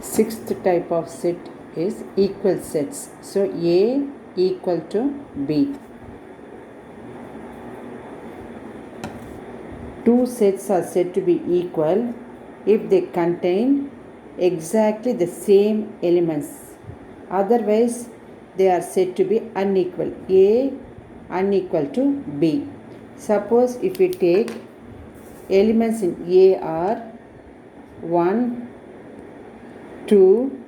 Sixth type of set is equal sets. So A equal to B. Two sets are said to be equal if they contain exactly the same elements. Otherwise, they are said to be unequal. A unequal to B. Suppose if we take elements in A are 1, 2,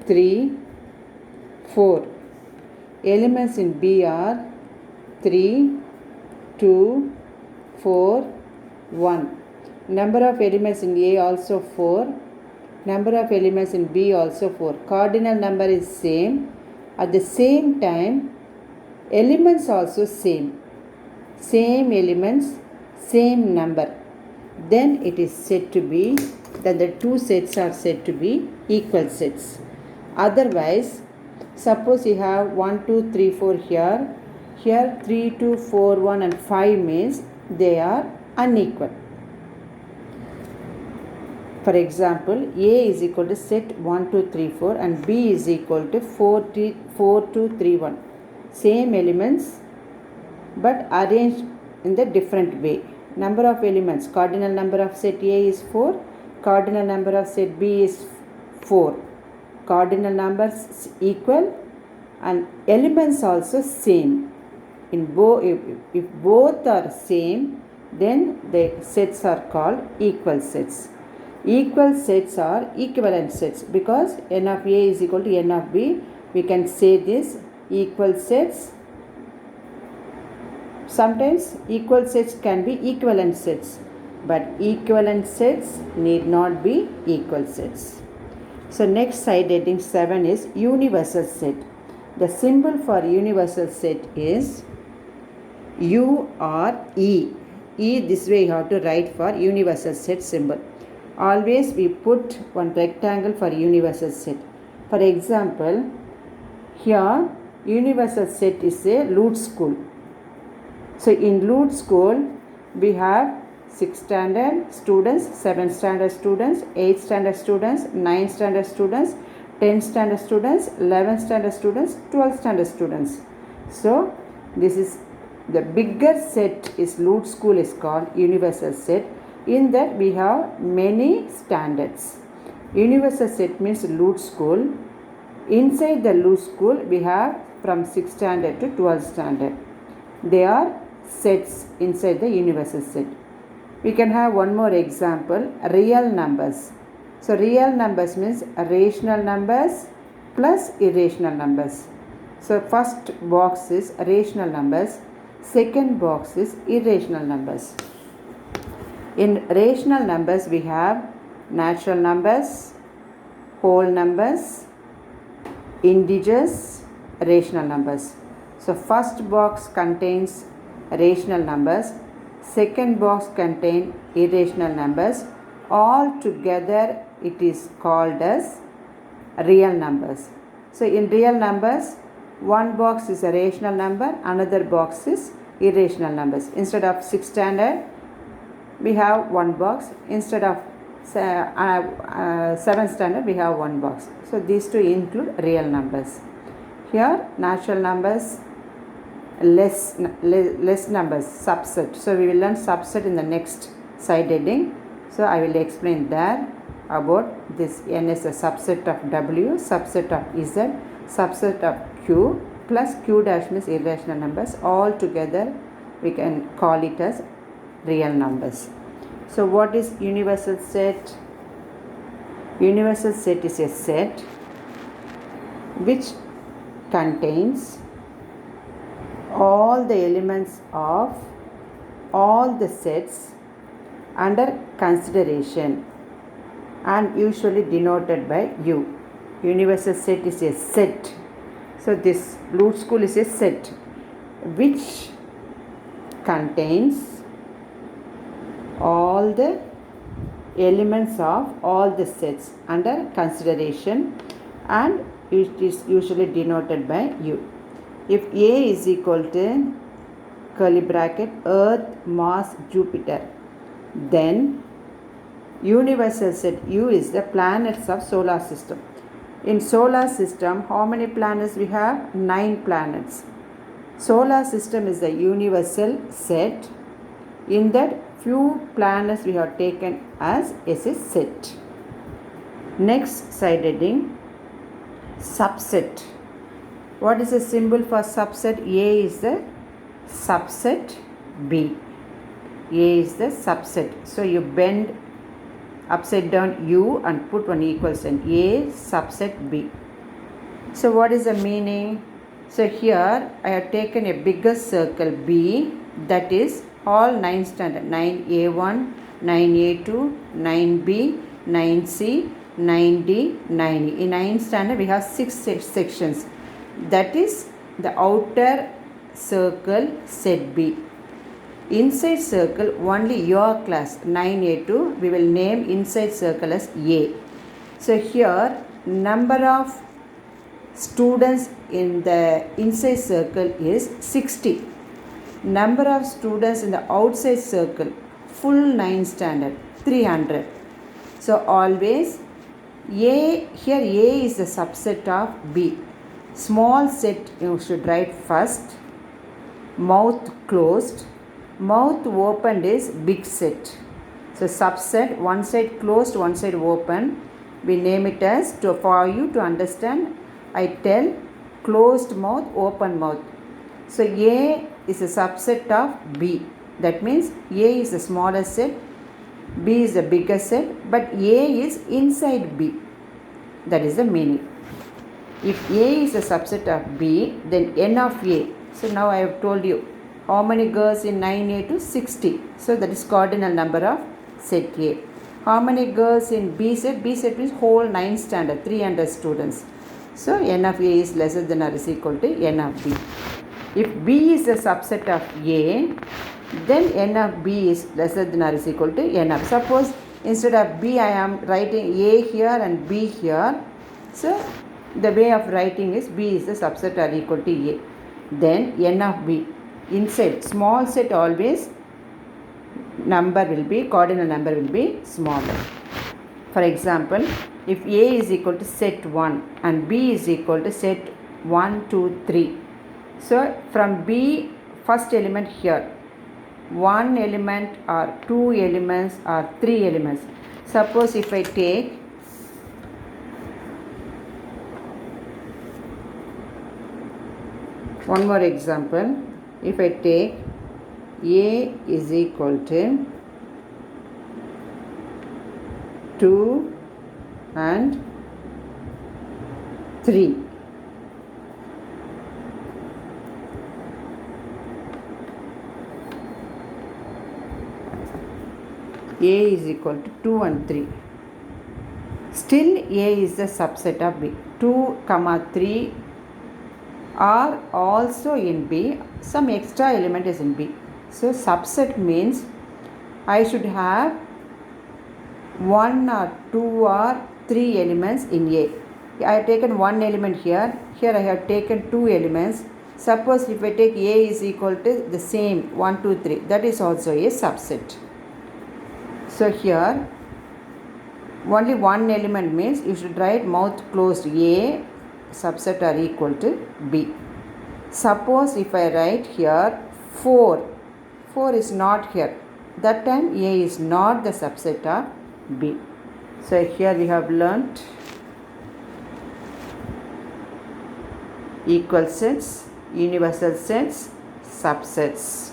3, 4. Elements in B are 3, 2, 4, 1. Number of elements in A also 4. Number of elements in B also 4. Cardinal number is same. At the same time, elements also same. Same elements, same number. Then it is said to be that the two sets are said to be equal sets. Otherwise, suppose you have 1, 2, 3, 4 here. Here 3, 2, 4, 1 and 5 means they are unequal. For example, A is equal to set 1, 2, 3, 4 and B is equal to 4, 2, 3, 1. Same elements but arranged in the different way. Number of elements, cardinal number of set A is 4, cardinal number of set B is 4. Cardinal numbers equal and elements also same. If both are same, then the sets are called equal sets. Equal sets are equivalent sets because n of A is equal to n of B. We can say this equal sets. Sometimes equal sets can be equivalent sets, but equivalent sets need not be equal sets. So next side heading 7 is universal set. The symbol for universal set is U or E. E this way you have to write for universal set symbol. Always we put one rectangle for universal set. For example, here universal set is a Loot School. So in Loot School we have 6th standard students, 7th standard students, 8th standard students, 9th standard students, 10th standard students, 11th standard students, 12th standard students. So this is the bigger set is Loot School is called universal set. In that we have many standards. Universal set means Loot School. Inside the Loot School we have from 6th standard to 12th standard. They are sets inside the universal set. We can have one more example, real numbers. So real numbers means rational numbers plus irrational numbers. So first box is rational numbers, second box is irrational numbers. In rational numbers we have natural numbers, whole numbers, integers, rational numbers. So first box contains rational numbers, second box contains irrational numbers. All together it is called as real numbers. So in real numbers, one box is a rational number, another box is irrational numbers. Instead of 6th standard, we have one box. Instead of 7th standard, we have one box. So these two include real numbers. Here natural numbers, less numbers, subset. So we will learn subset in the next side heading. So I will explain there about this. N is a subset of W, subset of Z, subset of Q, plus Q dash means irrational numbers. All together we can call it as real numbers. So what is universal set? Universal set is a set which contains all the elements of all the sets under consideration and usually denoted by U. Universal set is a set. So this Loot School is a set which contains all the elements of all the sets under consideration and it is usually denoted by U. If A is equal to curly bracket Earth, Mars, Jupiter, then Universal set U is the planets of solar system. In solar system, how many planets we have? 9 planets. Solar system is the universal set. In that, few planets we have taken as a set. Next side heading, subset. What is the symbol for subset? A is the subset B. A is the subset. So you bend upside down U and put one equal sign. A subset B. So what is the meaning? So here I have taken a bigger circle B, that is all 9 standard. 9A1, 9A2, 9B, 9C, 9D, 9E. In 9 standard we have 6 sections. That is the outer circle set B. Inside circle only your class 9A2 we will name inside circle as A. So here number of students in the inside circle is 60. Number of students in the outside circle full 9 standard 300. So always A, here A is the subset of B. Small set you should write first. Mouth closed. Mouth opened is big set. So subset, one side closed, one side open. We name it as, for you to understand, I tell closed mouth, open mouth. So A is a subset of B. That means A is the smallest set, B is the biggest set, but A is inside B. That is the meaning. If A is a subset of B, then N of A. So now I have told you how many girls in 9A to 60. So that is cardinal number of set A. How many girls in B set? B set means whole 9 standard, 300 students. So N of A is lesser than or is equal to N of B. If B is a subset of A, then N of B is lesser than or is equal to N of. Suppose instead of B I am writing A here and B here. So the way of writing is B is the subset or equal to A. Then N of B. Inside small set always number will be, cardinal number will be smaller. For example, if A is equal to set 1 and B is equal to set 1, 2, 3. So from B first element here, 1 element or 2 elements or 3 elements. Suppose if I take one more example. If I take A is equal to 2 and 3. A is equal to 2 and 3. Still A is the subset of B. 2, 3 are also in B. Some extra element is in B. So subset means I should have 1 or 2 or 3 elements in A. I have taken 1 element here. Here I have taken 2 elements. Suppose if I take A is equal to the same 1, 2, 3. That is also a subset. So here only 1 element means you should write mouth closed A subset are equal to B. Suppose if I write here 4. 4 is not here. That time A is not the subset of B. So here we have learnt equal sets, universal sets, subsets.